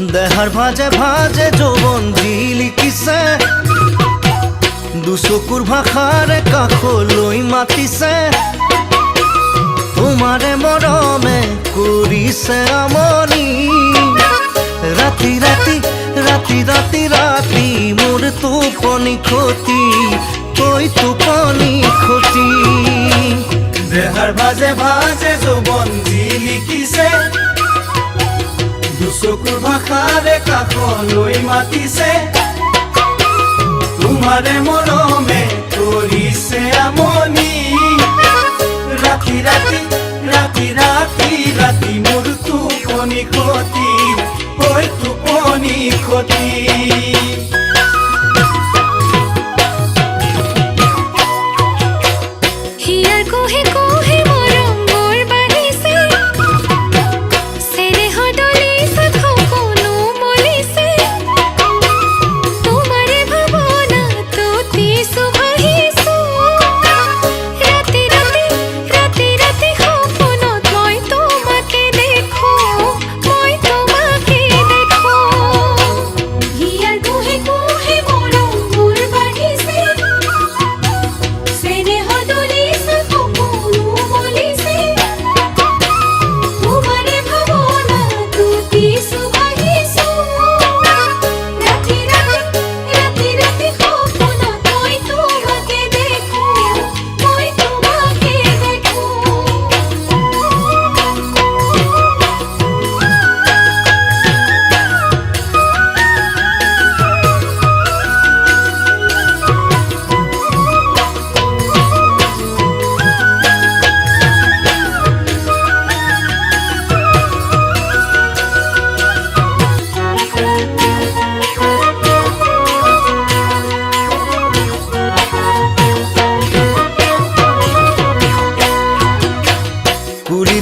দেহাৰ ভাজে ভাজে যৌৱন জিলিকিছে, দুচকুৰ ভাষাৰে কাষলৈ মাতিছে, তোমাৰে মৰমে কৰিছে আমনি। ৰাতি ৰাতি ৰাতি ৰাতি ৰাতি মোৰ টোপনি ক্ষতি, কৈ টোপনি ক্ষতি। দেহাৰ ভাজে ভাজে যৌৱন জিলিকিছে, দুচকুৰ ভাষাৰে কাষলৈ মাতিছে, তোমাৰে মৰমে কৰিছে আমনি। ৰাতি ৰাতি ৰাতি ৰাতি ৰাতি মোৰ টোপনি ক্ষতি, কৈ টোপনি ক্ষতি।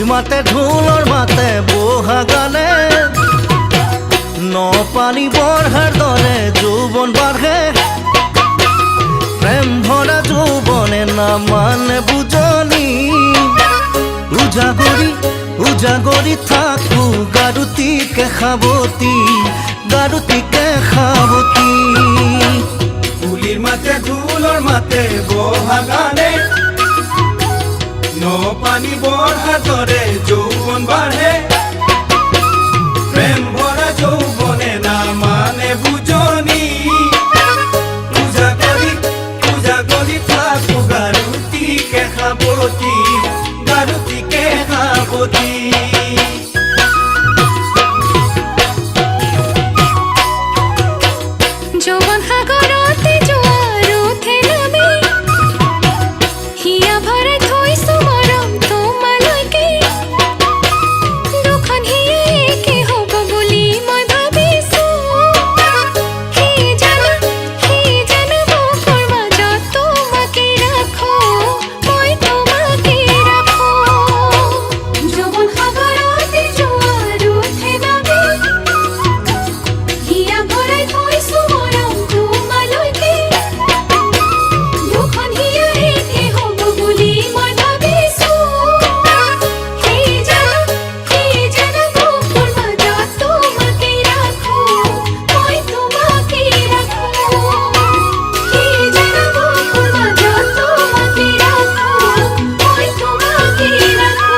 মাতে ঢোলৰ মাতে বহা গানে, নপানী বঢ়াৰ দৰে যৌৱন বাঢ়ে, প্ৰেম ভৰা যৌৱনে নামানে বুজনি। উজাগৰি উজাগৰি থাকো গাৰুতিকে সাৱতি, গাৰুতিকে সাৱতি। কুলিৰ মাতে ঢোলৰ মাতে বহা গানে, নপানী বঢ়াৰ দৰে যৌৱন বাঢ়ে, প্ৰেম ভৰা যৌৱনে নামানে বুজনি। উজাগৰি থাকো গাৰুতিকে সাৱতি, গাৰুতিকে সাৱতি। যৌৱন সাগৰতে জোৱাৰ উঠে নামি, হিয়া ভৰাই থৈছো মৰম তোমালৈকে, দুখন হিয়া একে হ'ব বুলি মই ভাবিছো। সেই জানো বুকুৰ মাজত তোমাকে ৰাখো, মই তোমাকে ৰাখো। যৌৱন সাগৰতে জোৱাৰ উঠে নামি, হিয়া ভৰাই থৈছো মৰম তোমালৈকে, দুখন হিয়া একে হ'ব বুলি মই ভাবিছো। সেই জানো বুকুৰ মাজত তোমাকে ৰাখো, মই তোমাকে ৰাখো। সেই জানো বুকুৰ মাজত তোমাকে ৰাখো, মই তোমাকে ৰাখো,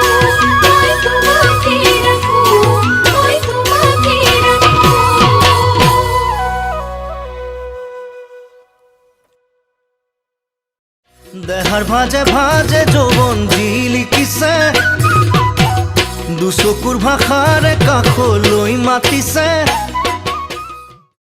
মই তোমাকে ৰাখো, মই তোমাকে ৰাখো। দেহাৰ ভাজে ভাজে যৌৱন জিলিকিছে, দুচকুৰ ভাষাৰে কাষলৈ মাতিছে,